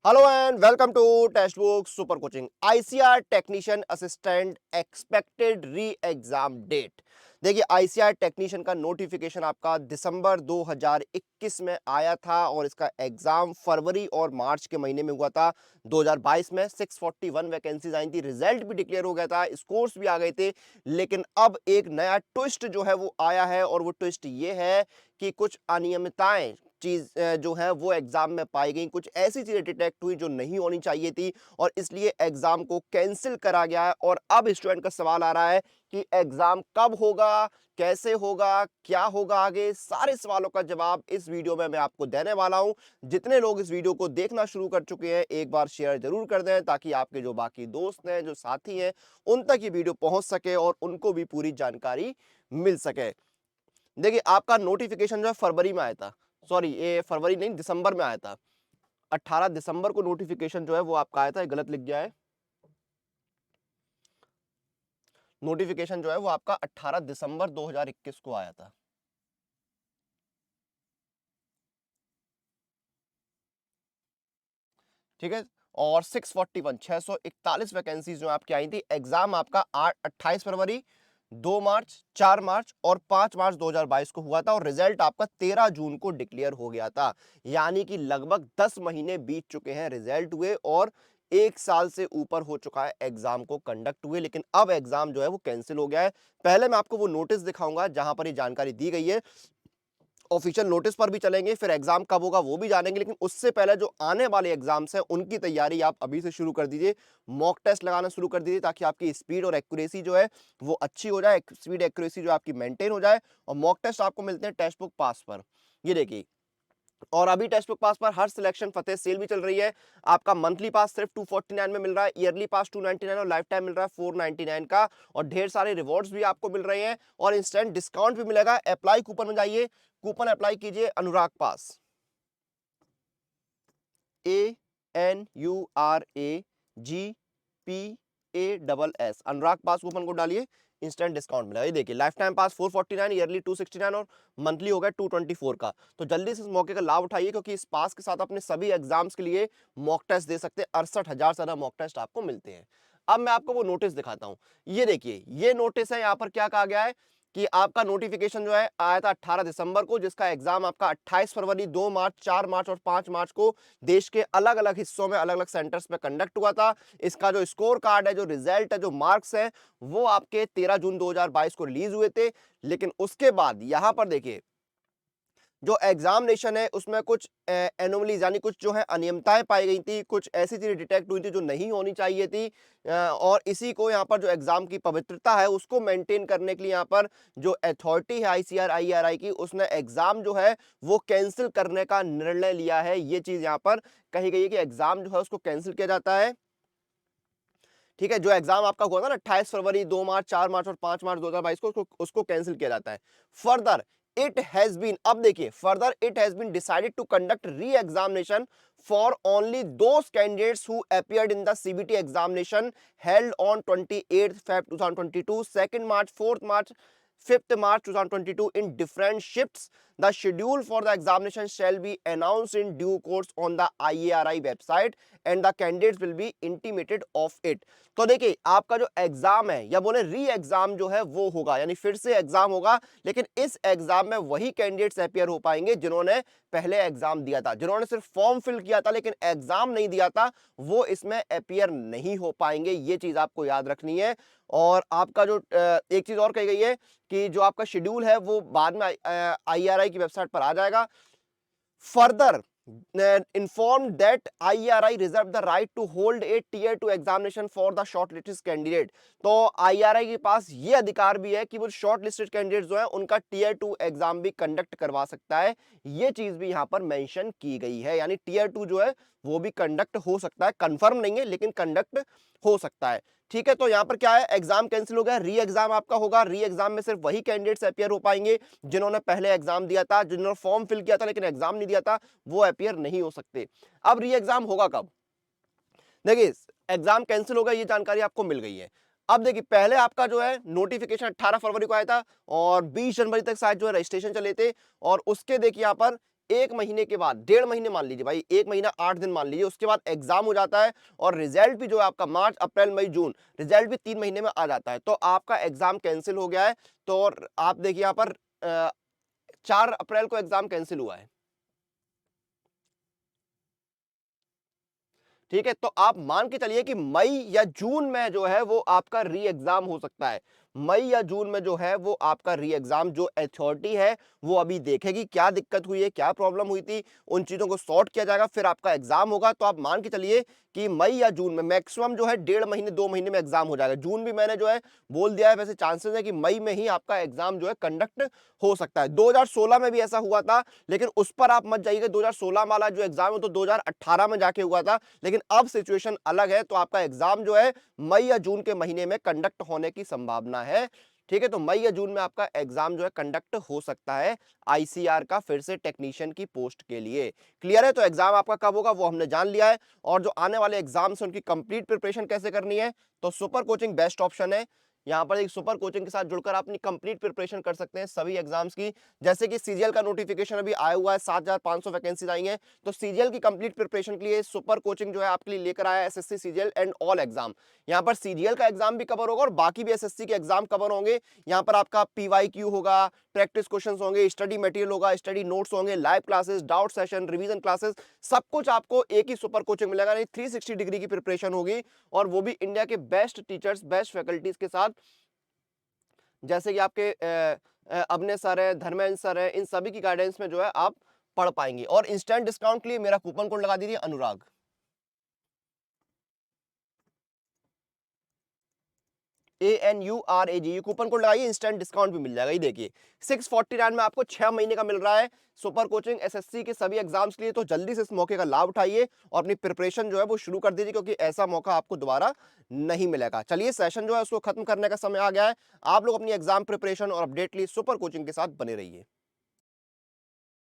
Hello and welcome to Testbook super coaching. ICR technician assistant expected re exam date. देखिए, ICR technician का notification आपका दिसंबर 2021 में आया था और इसका एग्जाम फरवरी और मार्च के महीने में हुआ था। 2022 में 641 वैकेंसीज आई थी, रिजल्ट भी डिक्लेयर हो गया था, स्कोर्स भी आ गए थे। लेकिन अब एक नया ट्विस्ट जो है वो आया है और वो ट्विस्ट ये है कि कुछ अनियमितताएं चीज जो है वो एग्जाम में पाई गई, कुछ ऐसी चीजें डिटेक्ट हुई जो नहीं होनी चाहिए थी और इसलिए एग्जाम को कैंसिल करा गया है। और अब स्टूडेंट का सवाल आ रहा है कि एग्जाम कब होगा, कैसे होगा, क्या होगा, आगे सारे सवालों का जवाब इस वीडियो में मैं आपको देने वाला हूं। जितने लोग इस वीडियो को देखना शुरू कर चुके हैं एक बार शेयर जरूर कर दें ताकि आपके जो बाकी दोस्त हैं, जो साथी हैं, उन तक ये वीडियो पहुंच सके और उनको भी पूरी जानकारी मिल सके। देखिए, आपका नोटिफिकेशन जो है फरवरी में आया था, सॉरी ये फरवरी नहीं दिसंबर में आया था। 18 दिसंबर को नोटिफिकेशन जो है वो आपका आया था, गलत लिख गया है। नोटिफिकेशन जो है वो आपका 18 दिसंबर 2021 को आया था। ठीक है। और 641 वैकेंसीज जो आपकी आई थी। एग्जाम आपका 28 फरवरी, 2 मार्च, 4 मार्च और 5 मार्च 2022 को हुआ था और रिजल्ट आपका 13 जून को डिक्लेयर हो गया था। यानी कि लगभग 10 महीने बीत चुके हैं रिजल्ट हुए और 1 साल से ऊपर हो चुका है एग्जाम को कंडक्ट हुए। लेकिन अब एग्जाम जो है वो कैंसिल हो गया है। पहले मैं आपको वो नोटिस दिखाऊंगा जहां पर ये जानकारी दी गई है। ऑफिशियल नोटिस पर भी चलेंगे, फिर एग्जाम कब होगा वो भी जानेंगे। लेकिन उससे पहले जो आने वाले एग्जाम्स हैं उनकी तैयारी आप अभी से शुरू कर दीजिए। मॉक टेस्ट लगाना शुरू कर दीजिए ताकि आपकी स्पीड और एक्यूरेसी जो है वो अच्छी हो जाए, स्पीड एक्यूरेसी जो आपकी मेंटेन हो जाए। और मॉक टेस्ट आपको मिलते हैं टेक्स्ट बुक पास पर, ये देखिए। और अभी टेक्स्ट बुक पास पर हर सिलेक्शन फतेह सेल भी चल रही है। आपका मंथली पास सिर्फ 249 में मिल रहा है, ईयरली पास 299 और लाइफ टाइम मिल रहा है 499 का। और ढेर सारे रिवॉर्ड्स भी आपको मिल रहे हैं और इंस्टेंट डिस्काउंट भी मिलेगा। अप्लाई कूपन में जाइए, कूपन अप्लाई कीजिए अनुराग पास, ANURAGPASS, अनुराग पास कूपन को डालिए, इंस्टेंट डिस्काउंट मिला। ये देखिए, लाइफ टाइम पास 449, ईयरली 269 और मंथली हो गया 224 का। तो जल्दी से इस मौके का लाभ उठाइए क्योंकि इस पास के साथ अपने सभी एग्जाम्स के लिए मॉक टेस्ट दे सकते हैं। 68,000 से ज्यादा मॉक टेस्ट आपको मिलते हैं। अब मैं आपको वो नोटिस दिखाता हूं। ये देखिए, ये नोटिस है। यहाँ पर क्या कहा गया है कि आपका नोटिफिकेशन जो है आया था 18 दिसंबर को, जिसका एग्जाम आपका 28 फरवरी, 2 मार्च, 4 मार्च और 5 मार्च को देश के अलग अलग हिस्सों में अलग अलग सेंटर्स पे कंडक्ट हुआ था। इसका जो स्कोर कार्ड है, जो रिजल्ट है, जो मार्क्स है, वो आपके 13 जून 2022 को रिलीज हुए थे। लेकिन उसके बाद यहां पर देखिए, जो एग्जामिनेशन है उसमें कुछ एनोमलीज यानी कुछ जो है अनियमितताएं पाई गई थी, कुछ ऐसी चीजें डिटेक्ट हुई थी जो नहीं होनी चाहिए थी। और इसी को यहाँ पर जो एग्जाम की पवित्रता है उसको मेंटेन करने के लिए यहाँ पर जो अथॉरिटी है आईसीआर आईआरआई की, उसने एग्जाम जो है वो कैंसिल करने का निर्णय लिया है। ये चीज यहाँ पर कही गई है कि एग्जाम जो है उसको कैंसिल किया जाता है। ठीक है, जो एग्जाम आपका हुआ था ना 28 फरवरी, 2 मार्च, 4 मार्च और 5 मार्च 2022 को, उसको कैंसिल किया जाता है। फर्दर इट हैज बीन, अब देखिए, further it has been decided to conduct re examination for only those candidates who appeared in the CBT examination held on 28 Feb 2022, 2 March, 4 March, 5th March 2022 in different shifts. The schedule for the examination shall be announced in due course on the IARI website and the candidates will be intimated of it. तो देखिए, आपका जो exam है या बोले री exam जो है वो होगा, यानी फिर से एग्जाम होगा। लेकिन इस एग्जाम में वही कैंडिडेट्स अपियर हो पाएंगे जिन्होंने पहले एग्जाम दिया था। जिन्होंने सिर्फ फॉर्म फिल किया था लेकिन एग्जाम नहीं दिया था, वो इसमें अपियर नहीं हो पाएंगे। ये चीज आपको याद रखनी है। और आपका जो एक चीज और कही गई है कि जो आपका शेड्यूल है वो बाद में आईआरआई की वेबसाइट पर आ जाएगा। Further informed that IRI reserve the right to hold a tier 2 examination for the shortlisted candidate। तो IRI के पास ये अधिकार भी है कि वो शॉर्टलिस्टेड कैंडिडेट जो है उनका टीयर 2 एग्जाम भी कंडक्ट करवा सकता है। ये चीज भी यहां पर मेंशन की गई है, यानी टीयर 2 जो है वो भी कंडक्ट हो सकता है, कंफर्म नहीं है लेकिन कंडक्ट हो सकता है। ठीक है, तो यहां पर क्या है, एग्जाम कैंसिल हो गया, री एग्जाम आपका होगा। री एग्जाम में सिर्फ वही कैंडिडेट्स अपियर हो पाएंगे जिन्होंने पहले एग्जाम दिया था, जिन्होंने फॉर्म फिल किया था लेकिन एग्जाम नहीं दिया था, वो अपियर नहीं हो सकते। अब री एग्जाम होगा कब? देखिए, एग्जाम कैंसिल होगा ये जानकारी आपको मिल गई है। अब देखिए, पहले आपका जो है नोटिफिकेशन 18 फरवरी को आया था और 20 जनवरी तक शायद जो है रजिस्ट्रेशन चले थे। और उसके देखिए यहाँ पर 1 महीने के बाद, 1.5 महीने मान लीजिए भाई, 1 महीना 8 दिन मान लीजिए, उसके बाद एग्जाम हो जाता है और रिजल्ट भी जो है आपका मार्च अप्रैल मई जून, रिजल्ट भी 3 महीने में आ जाता है, तो आपका एग्जाम कैंसिल हो गया है। तो और आप देखिए यहाँ पर 4 अप्रैल को एग्जाम कैंसिल हुआ है, ठीक है। तो आप मान के चलिए कि मई या जून में जो है वो आपका री एग्जाम हो सकता है। मई या जून में जो है वो आपका री एग्जाम, जो अथॉरिटी है वो अभी देखेगी क्या दिक्कत हुई है, क्या प्रॉब्लम हुई थी, उन चीजों को सॉर्ट किया जाएगा, फिर आपका एग्जाम होगा। तो आप मान के चलिए कि मई या जून में मैक्सिमम जो है 1.5 महीने 2 महीने में एग्जाम हो जाएगा। जून भी मैंने जो है बोल दिया है, वैसे चांसेस है कि मई में ही आपका एग्जाम जो है कंडक्ट हो सकता है। 2016 में भी ऐसा हुआ था, लेकिन उस पर आप मत जाइएगा। 2016 वाला जो एग्जाम है तो 2018 में जाके हुआ था, लेकिन अब सिचुएशन अलग है। तो आपका एग्जाम जो है मई या जून के महीने में कंडक्ट होने की संभावना है, ठीक है। तो मई या जून में आपका एग्जाम जो है कंडक्ट हो सकता है आईसीआर का, फिर से टेक्नीशियन की पोस्ट के लिए। क्लियर है? तो एग्जाम आपका कब होगा वो हमने जान लिया है, और जो आने वाले एग्जाम्स हैं उनकी कंप्लीट प्रिपरेशन कैसे करनी है, तो सुपर कोचिंग बेस्ट ऑप्शन है। यहाँ पर एक सुपर कोचिंग के साथ जुड़कर आप अपनी कंप्लीट प्रिपरेशन कर सकते हैं सभी एग्जाम्स की। जैसे कि सीजीएल का नोटिफिकेशन अभी आया हुआ है, 7,500 वैकेंसीज आई हैं, तो सीजीएल की कंप्लीट प्रिपरेशन के लिए सुपर कोचिंग जो है आपके लिए लेकर आया है SSC CGL and all exam. यहाँ पर सीजीएल का एग्जाम भी कवर होगा और बाकी भी एसएससी के एग्जाम कवर होंगे। यहाँ पर आपका पीवाईक्यू होगा, प्रैक्टिस क्वेश्चंस होंगे, स्टडी मटेरियल होगा, स्टडी नोट्स होंगे, live classes, doubt session, revision classes, सब कुछ आपको एक ही सुपर कोचिंग मिलेगा। नहीं, 360 डिग्री की प्रिपरेशन होगी, और वो भी इंडिया के बेस्ट टीचर्स, बेस्ट फैकल्टीज के साथ, जैसे कि आपके अभिनय सर है, धर्मेंद्र सर है, इन सभी की गाइडेंस में जो है आप पढ़ पाएंगे। और इंस्टेंट डिस्काउंट के लिए मेरा कूपन कोड लगा दीजिए अनुराग, ANURAG, ये कूपन कोड लगाइए, इंस्टेंट डिस्काउंट भी मिल जाएगा। ये देखिए 649 में आपको 6 महीने का मिल रहा है सुपर कोचिंग एसएससी के सभी एग्जाम्स के लिए। तो जल्दी से इस मौके का लाभ उठाइए और अपनी प्रिपरेशन जो है वो शुरू कर दीजिए, क्योंकि ऐसा मौका आपको दोबारा नहीं मिलेगा। चलिए, सेशन जो है उसको खत्म करने का समय आ गया है। आप लोग अपनी एग्जाम प्रिपरेशन और अपडेट लिए सुपर कोचिंग के साथ बने रहिए।